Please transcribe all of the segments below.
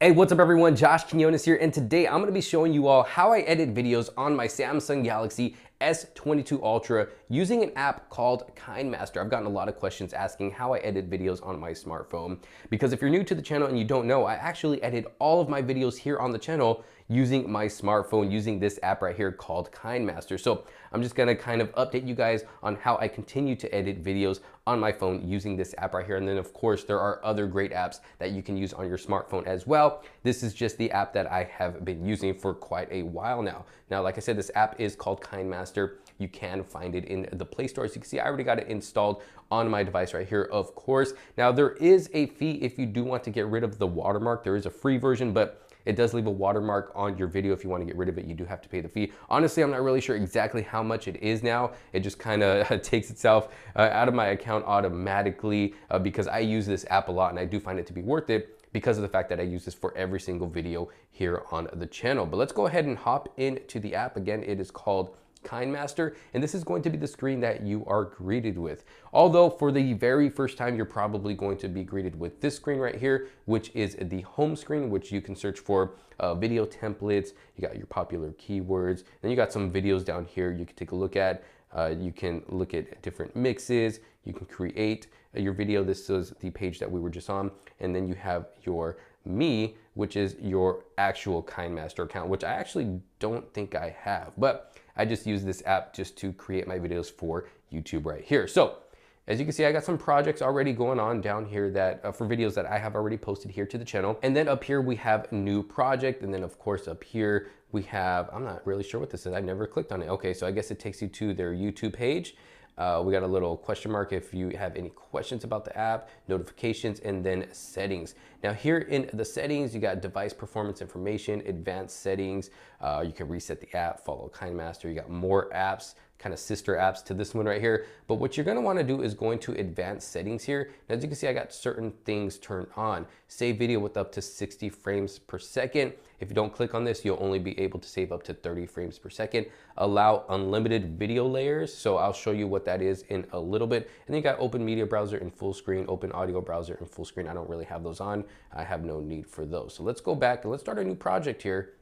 Hey, what's up everyone? Josh Quinones here, and today I'm gonna be showing you all how I edit videos on my Samsung Galaxy S22 Ultra using an app called KineMaster. I've gotten a lot of questions asking how I edit videos on my smartphone, because if you're new to the channel and you don't know, I actually edit all of my videos here on the channel using my smartphone, using this app right here called KineMaster. So I'm just gonna kind of update you guys on how I continue to edit videos on my phone using this app right here. And then of course, there are other great apps that you can use on your smartphone as well. This is just the app that I have been using for quite a while now. Now, like I said, this app is called KineMaster. You can find it in the Play Store. As you can see, I already got it installed on my device right here, of course. Now, there is a fee if you do want to get rid of the watermark. There is a free version, but it does leave a watermark on your video. If you want to get rid of it, you do have to pay the fee. Honestly, I'm not really sure exactly how much it is now. It just kind of takes itself out of my account automatically because I use this app a lot and I do find it to be worth it because of the fact that I use this for every single video here on the channel. But let's go ahead and hop into the app. Again, it is called KineMaster, and this is going to be the screen that you are greeted with. Although for the very first time, you're probably going to be greeted with this screen right here, which is the home screen, which you can search for video templates. You got your popular keywords, then you got some videos down here you can take a look at. You can look at different mixes. You can create your video. This is the page that we were just on. And then you have your Me, which is your actual KineMaster account, which I actually don't think I have, but I just use this app just to create my videos for YouTube right here. So as you can see, I got some projects already going on down here that for videos that I have already posted here to the channel. And then up here we have new project. And then of course up here we have, I'm not really sure what this is. I never clicked on it. Okay, so I guess it takes you to their YouTube page. We got a little question mark if you have any questions about the app, notifications, and then settings. Now here in the settings, you got device performance information, advanced settings. You can reset the app, follow KineMaster. You got more apps, kind of sister apps to this one right here. But what you're gonna wanna do is go into advanced settings here. And as you can see, I got certain things turned on. Save video with up to 60 frames per second. If you don't click on this, you'll only be able to save up to 30 frames per second. Allow unlimited video layers. So I'll show you what that is in a little bit. And then you got open media browser in full screen, open audio browser in full screen. I don't really have those on. I have no need for those. So let's go back and let's start a new project here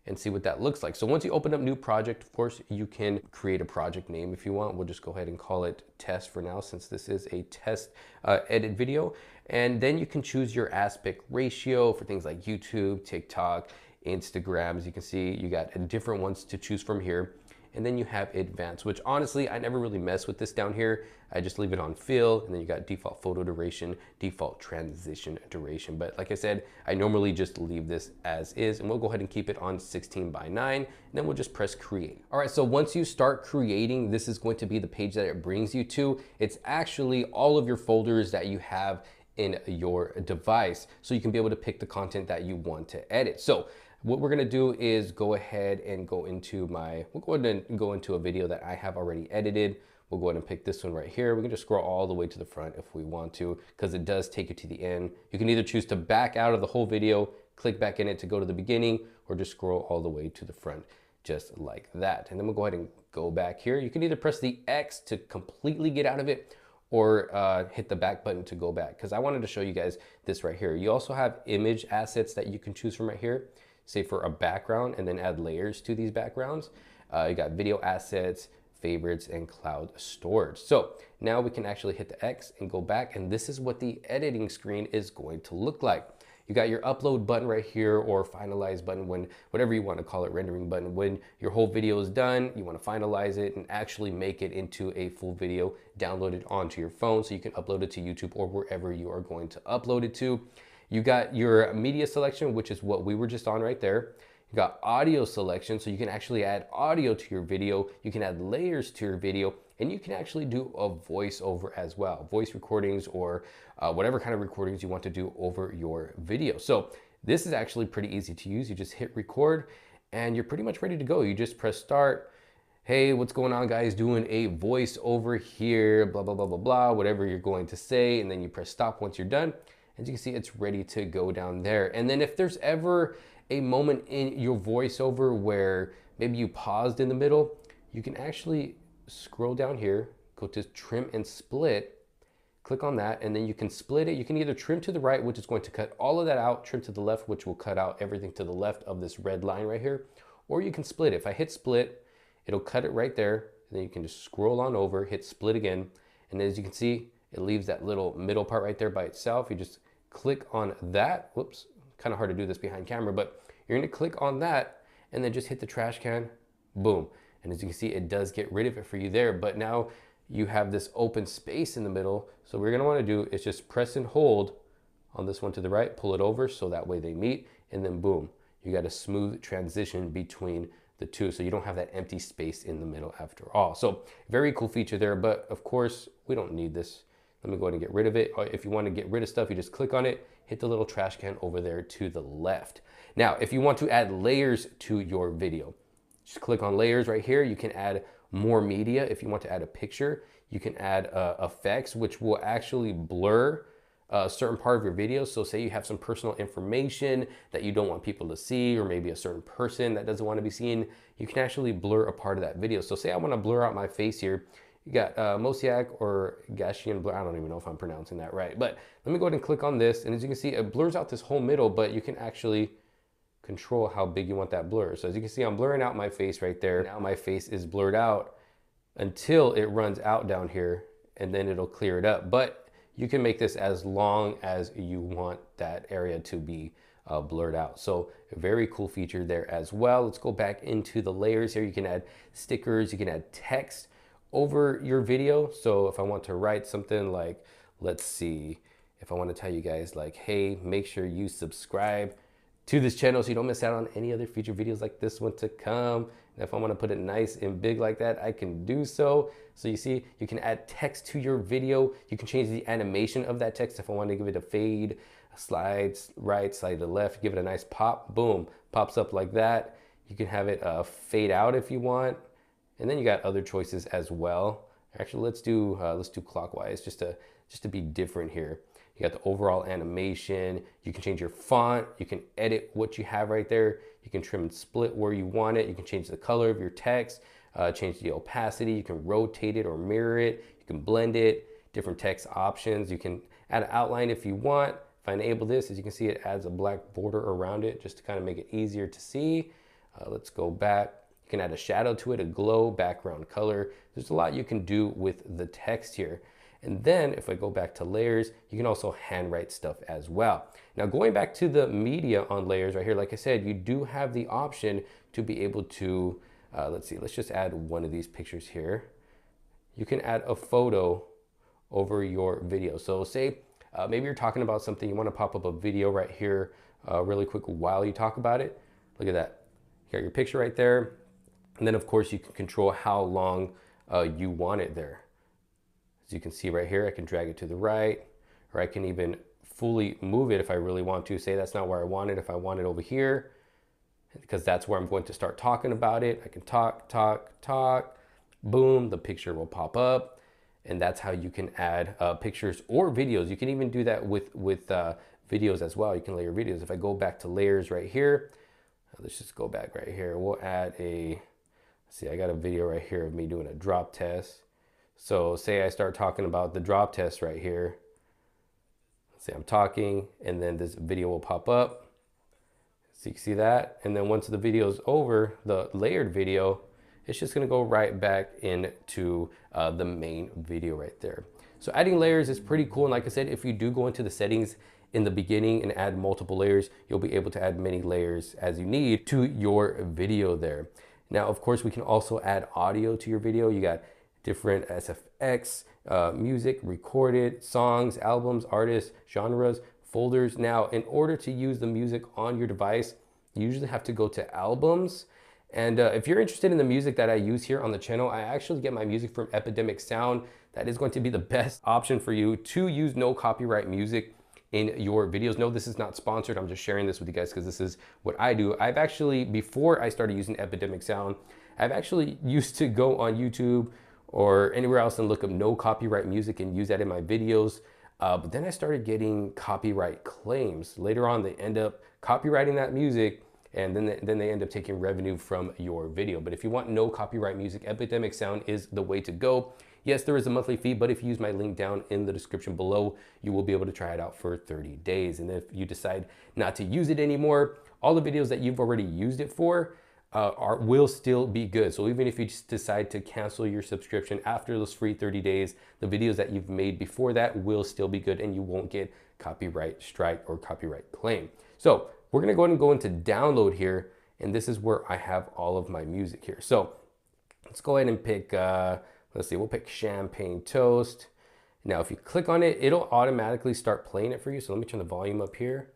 and see what that looks like. So once you open up new project, of course, you can create a project name if you want. We'll just go ahead and call it test for now, since this is a test edit video. And then you can choose your aspect ratio for things like YouTube, TikTok, Instagram. As you can see, you got different ones to choose from here. And then you have advanced, which honestly, I never really mess with this down here. I just leave it on fill, and then you got default photo duration, default transition duration. But like I said, I normally just leave this as is, and we'll go ahead and keep it on 16:9, and then we'll just press create. All right, so once you start creating, this is going to be the page that it brings you to. It's actually all of your folders that you have in your device, so you can be able to pick the content that you want to edit. So what we're gonna do is go ahead and go into a video that I have already edited. We'll go ahead and pick this one right here. We can just scroll all the way to the front if we want to, because it does take you to the end. You can either choose to back out of the whole video, click back in it to go to the beginning, or just scroll all the way to the front, just like that. And then we'll go ahead and go back here. You can either press the X to completely get out of it, or hit the back button to go back, because I wanted to show you guys this right here. You also have image assets that you can choose from right here, say for a background, and then add layers to these backgrounds. You got video assets, favorites, and cloud storage. So now we can actually hit the X and go back, and this is what the editing screen is going to look like. You got your upload button right here, or finalize button, when whatever you want to call it, rendering button. When your whole video is done, you want to finalize it and actually make it into a full video, download it onto your phone so you can upload it to YouTube or wherever you are going to upload it to. You got your media selection, which is what we were just on right there. You got audio selection, so you can actually add audio to your video. You can add layers to your video, and you can actually do a voiceover as well. Voice recordings, or whatever kind of recordings you want to do over your video. So this is actually pretty easy to use. You just hit record and you're pretty much ready to go. You just press start. Hey, what's going on, guys? Doing a voiceover here, blah, blah, blah, blah, blah, whatever you're going to say. And then you press stop once you're done. As you can see, it's ready to go down there. And then if there's ever a moment in your voiceover where maybe you paused in the middle, you can actually scroll down here, go to trim and split, Click on that, and then you can split it. You can either trim to the right, which is going to cut all of that out, trim to the left, which will cut out everything to the left of this red line right here, or you can split it. If I hit split, it'll cut it right there, and then you can just scroll on over, hit split again, and as you can see, it leaves that little middle part right there by itself. You just click on that. Whoops, kind of hard to do this behind camera, but you're gonna click on that, and then just hit the trash can, boom. And as you can see, it does get rid of it for you there, but now you have this open space in the middle. So what you're gonna wanna do is just press and hold on this one to the right, pull it over so that way they meet, and then boom, you got a smooth transition between the two, so you don't have that empty space in the middle after all. So very cool feature there, but of course, we don't need this. Let me go ahead and get rid of it. Or if you wanna get rid of stuff, you just click on it, hit the little trash can over there to the left. Now, if you want to add layers to your video, just click on layers right here. You can add more media. If you want to add a picture, you can add effects, which will actually blur a certain part of your video. So say you have some personal information that you don't want people to see, or maybe a certain person that doesn't want to be seen, you can actually blur a part of that video. So say I want to blur out my face here. You got Mosaic or Gaussian blur. I don't even know if I'm pronouncing that right, but let me go ahead and click on this. And as you can see, it blurs out this whole middle, but you can actually control how big you want that blur. So as you can see, I'm blurring out my face right there. Now my face is blurred out until it runs out down here, and then it'll clear it up. But you can make this as long as you want that area to be blurred out. So a very cool feature there as well. Let's go back into the layers here. You can add stickers, you can add text over your video. So if I want to write something like, let's see, if I want to tell you guys like, hey, make sure you subscribe to this channel so you don't miss out on any other future videos like this one to come. And if I want to put it nice and big like that, I can do so. So you see, you can add text to your video. You can change the animation of that text. If I want to give it a fade, a slide right, slide to the left, give it a nice pop, boom, pops up like that. You can have it fade out if you want. And then you got other choices as well. Actually, let's do clockwise just to be different here. You got the overall animation. You can change your font. You can edit what you have right there. You can trim and split where you want it. You can change the color of your text, change the opacity. You can rotate it or mirror it. You can blend it, different text options. You can add an outline if you want. If I enable this, as you can see, it adds a black border around it just to kind of make it easier to see. Let's go back. You can add a shadow to it, a glow, background color. There's a lot you can do with the text here. And then if I go back to layers, you can also handwrite stuff as well. Now going back to the media on layers right here, like I said, you do have the option to be able to, let's see, let's just add one of these pictures here. You can add a photo over your video. So say maybe you're talking about something, you want to pop up a video right here really quick while you talk about it. Look at that. You got your picture right there. And then of course you can control how long you want it there. As you can see right here, I can drag it to the right, or I can even fully move it if I really want to. Say that's not where I want it. If I want it over here, because that's where I'm going to start talking about it, I can talk, boom, the picture will pop up. And that's how you can add pictures or videos. You can even do that with videos as well. You can layer videos. If I go back to layers right here, let's just go back right here. We'll add a, see, I got a video right here of me doing a drop test. So say I start talking about the drop test right here. Let's say I'm talking, and then this video will pop up. So you can see that. And then once the video is over, the layered video, it's just gonna go right back into the main video right there. So adding layers is pretty cool. And like I said, if you do go into the settings in the beginning and add multiple layers, you'll be able to add many layers as you need to your video there. Now, of course, we can also add audio to your video. You got different SFX, music, recorded, songs, albums, artists, genres, folders. Now, in order to use the music on your device, you usually have to go to albums. And if you're interested in the music that I use here on the channel, I actually get my music from Epidemic Sound. That is going to be the best option for you to use no copyright music in your videos. No, this is not sponsored. I'm just sharing this with you guys because this is what I do. I've actually, before I started using Epidemic Sound, I've actually used to go on YouTube or anywhere else and look up no copyright music and use that in my videos. But then I started getting copyright claims. Later on, they end up copyrighting that music, and then they end up taking revenue from your video. But if you want no copyright music, Epidemic Sound is the way to go. Yes, there is a monthly fee, but if you use my link down in the description below, you will be able to try it out for 30 days. And if you decide not to use it anymore, all the videos that you've already used it for will still be good. So even if you just decide to cancel your subscription after those free 30 days, the videos that you've made before that will still be good and you won't get copyright strike or copyright claim. So we're gonna go ahead and go into download here, and this is where I have all of my music here. So let's go ahead and pick, let's see, we'll pick Champagne Toast. Now, if you click on it, it'll automatically start playing it for you. So let me turn the volume up here.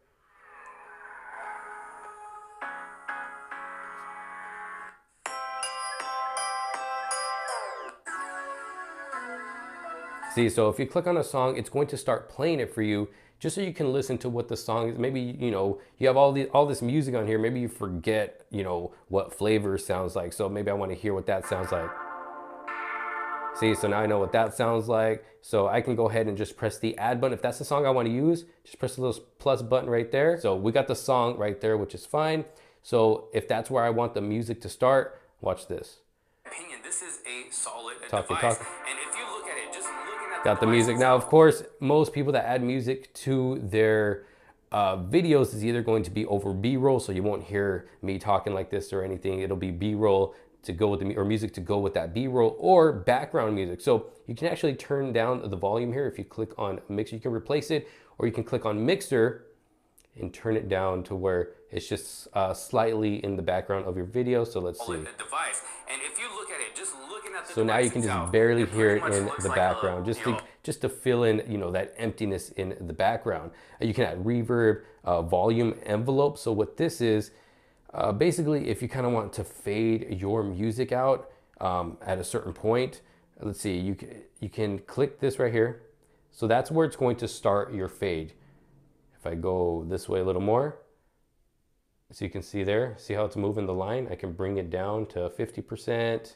See, so if you click on a song, it's going to start playing it for you just so you can listen to what the song is. Maybe, you know, you have all this music on here. Maybe you forget, you know, what flavor sounds like. So maybe I want to hear what that sounds like. See, so now I know what that sounds like. So I can go ahead and just press the add button. If that's the song I want to use, just press the little plus button right there. So we got the song right there, which is fine. So if that's where I want the music to start, watch this. This is a solid Talking. And if you look at it, just looking at got the music. Now, of course, most people that add music to their videos is either going to be over B-roll, so you won't hear me talking like this or anything. It'll be B-roll to go with or music to go with that B-roll, or background music. So you can actually turn down the volume here. If you click on mixer, you can replace it, or you can click on mixer and turn it down to where it's just slightly in the background of your video. So let's see. The device. And if you look at it, just looking at the so now you can just barely hear it in the background, just to fill in, you know, that emptiness in the background. You can add reverb, volume envelope. So what this is, basically, if you kind of want to fade your music out at a certain point, let's see, you can click this right here. So that's where it's going to start your fade. If I go this way a little more, so you can see there, see how it's moving the line? I can bring it down to 50%,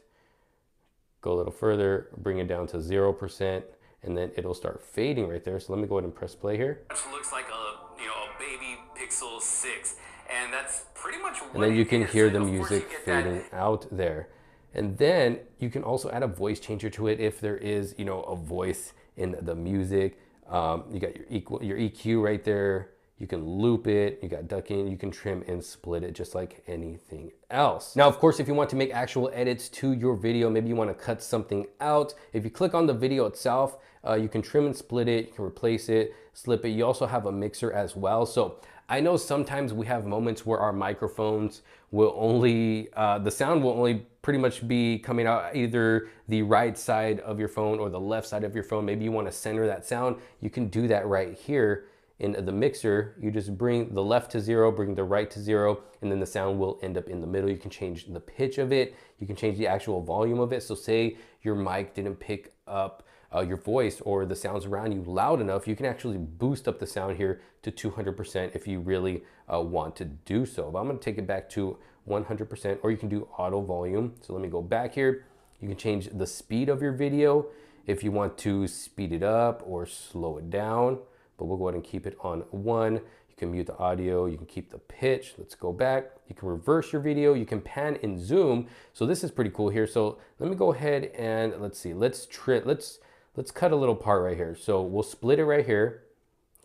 go a little further, bring it down to 0%, and then it'll start fading right there. So let me go ahead and press play here. Which looks like a baby Pixel 6, and that's pretty much what and then you can hear the of music fading out there. And then you can also add a voice changer to it if there is, you know, a voice in the music. You got your EQ right there. You can loop it, you got ducking, you can trim and split it just like anything else. Now, of course, if you want to make actual edits to your video, maybe you want to cut something out. If you click on the video itself, you can trim and split it, you can replace it, slip it. You also have a mixer as well. So I know sometimes we have moments where our microphones will only, the sound will only pretty much be coming out either the right side of your phone or the left side of your phone. Maybe you want to center that sound. You can do that right here in the mixer. You just bring the left to 0, bring the right to 0, and then the sound will end up in the middle. You can change the pitch of it. You can change the actual volume of it. So say your mic didn't pick up your voice or the sounds around you loud enough, you can actually boost up the sound here to 200% if you really want to do so. But I'm going to take it back to 100%, or you can do auto volume. So let me go back here. You can change the speed of your video if you want to speed it up or slow it down. But we'll go ahead and keep it on 1. You can mute the audio, you can keep the pitch. Let's go back. You can reverse your video, you can pan and zoom. So this is pretty cool here. So let me go ahead and let's see, let's cut a little part right here. So we'll split it right here,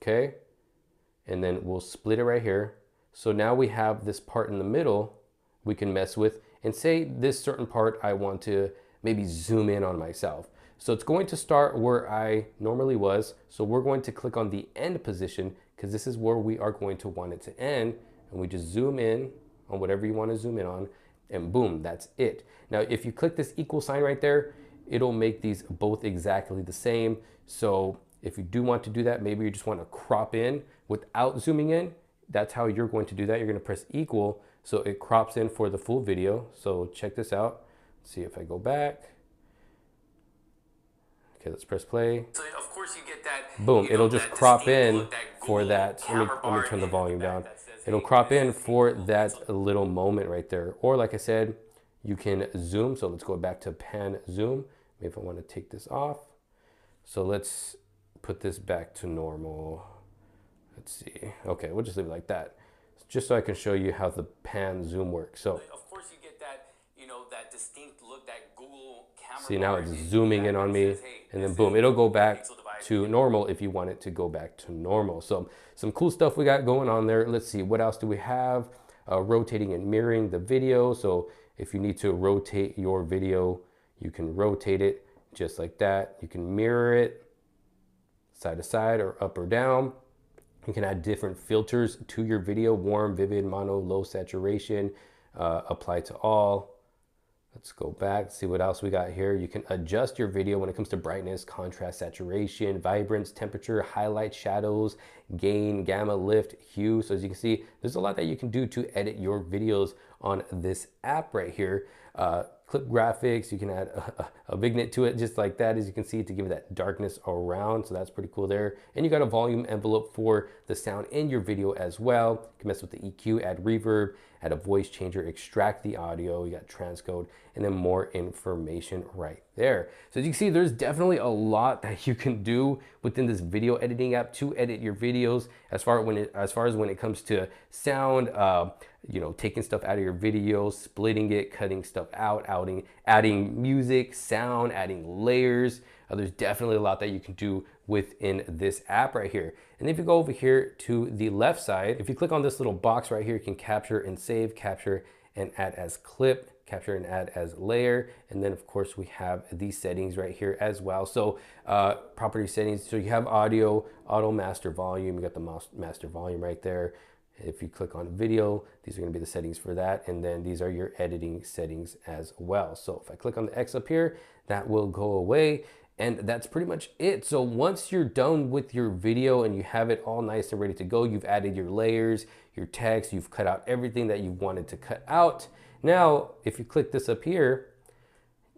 okay? And then we'll split it right here. So now we have this part in the middle we can mess with, and say this certain part I want to maybe zoom in on myself. So it's going to start where I normally was. So we're going to click on the end position because this is where we are going to want it to end. And we just zoom in on whatever you want to zoom in on, and boom, that's it. Now, if you click this equal sign right there, it'll make these both exactly the same. So if you do want to do that, maybe you just want to crop in without zooming in, that's how you're going to do that. You're going to press equal so it crops in for the full video. So check this out. Let's see if I go back. Okay, let's press play. So of course you get that. Boom, it'll just crop in for that. Let me turn the volume down. It'll crop in for that little moment right there. Or like I said, you can zoom. So let's go back to pan zoom. Maybe if I want to take this off. So let's put this back to normal. Let's see. Okay, we'll just leave it like that. Just so I can show you how the pan zoom works. So of course you get that, that distinct look, that Google camera See, now bar it's in the zooming in on background me, says, hey, and then this boom, is it'll go the back pixel divided to video. normal if you want it to go back to normal. So some cool stuff we got going on there. Let's see, what else do we have? Rotating and mirroring the video. So if you need to rotate your video, you can rotate it just like that. You can mirror it side to side or up or down. You can add different filters to your video: warm, vivid, mono, low saturation, apply to all. Let's go back, see what else we got here. You can adjust your video when it comes to brightness, contrast, saturation, vibrance, temperature, highlight, shadows, gain, gamma, lift, hue. So as you can see, there's a lot that you can do to edit your videos on this app right here. Clip graphics, you can add a vignette to it just like that, as you can see, to give it that darkness around. So that's pretty cool there. And you got a volume envelope for the sound in your video as well. You can mess with the EQ, add reverb, add a voice changer, extract the audio. You got transcode, and then more information right there. So as you can see, there's definitely a lot that you can do within this video editing app to edit your videos. As far as when it comes to sound, you know, taking stuff out of your video, splitting it, cutting stuff out, adding music, sound, adding layers. There's definitely a lot that you can do within this app right here. And if you go over here to the left side, if you click on this little box right here, you can capture and save, capture and add as clip, capture and add as layer. And then of course we have these settings right here as well. So property settings, so you have audio, auto master volume, you got the master volume right there. If you click on video, these are going to be the settings for that. And then these are your editing settings as well. So if I click on the X up here, that will go away. And that's pretty much it. So once you're done with your video and you have it all nice and ready to go, you've added your layers, your text, you've cut out everything that you wanted to cut out. Now, if you click this up here,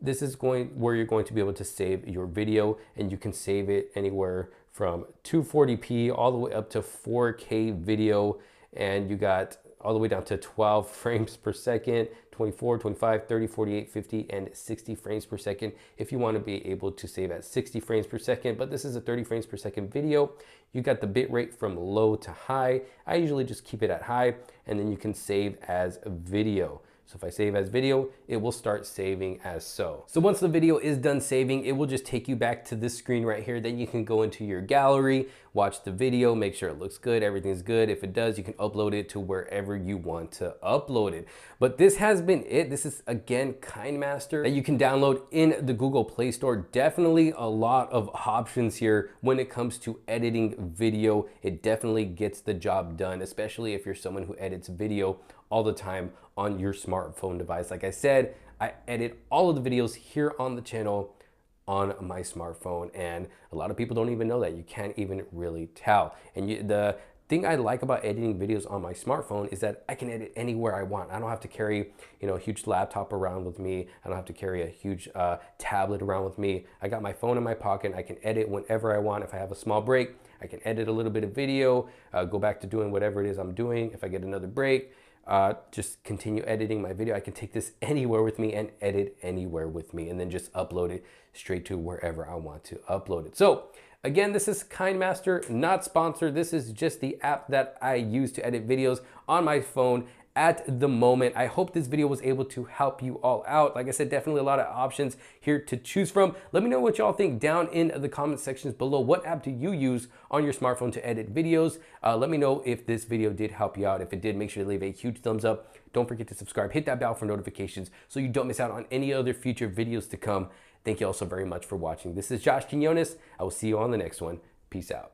this is where you're going to be able to save your video, and you can save it anywhere from 240p all the way up to 4K video. And you got all the way down to 12 frames per second, 24, 25, 30, 48, 50, and 60 frames per second if you want to be able to save at 60 frames per second. But this is a 30 frames per second video. You got the bit rate from low to high. I usually just keep it at high, and then you can save as video. So if I save as video, it will start saving as so. So once the video is done saving, it will just take you back to this screen right here. Then you can go into your gallery, watch the video, make sure it looks good, everything's good. If it does, you can upload it to wherever you want to upload it. But this has been it. This is, again, KineMaster that you can download in the Google Play Store. Definitely a lot of options here when it comes to editing video. It definitely gets the job done, especially if you're someone who edits video all the time on your smartphone device. Like I said, I edit all of the videos here on the channel on my smartphone, and a lot of people don't even know that. You can't even really tell. And the thing I like about editing videos on my smartphone is that I can edit anywhere I want. I don't have to carry, you know, a huge laptop around with me. I don't have to carry a huge tablet around with me. I got my phone in my pocket. I can edit whenever I want. If I have a small break, I can edit a little bit of video, go back to doing whatever it is I'm doing. If I get another break, just continue editing my video. I can take this anywhere with me and edit anywhere with me, and then just upload it straight to wherever I want to upload it. So again, this is KineMaster, not sponsored. This is just the app that I use to edit videos on my phone at the moment. I hope this video was able to help you all out. Like I said, definitely a lot of options here to choose from. Let me know what y'all think down in the comment sections below. What app do you use on your smartphone to edit videos? Let me know if this video did help you out. If it did, make sure to leave a huge thumbs up. Don't forget to subscribe, hit that bell for notifications so you don't miss out on any other future videos to come. Thank you all so very much for watching. This is Josh Quinones. I will see you on the next one. Peace out.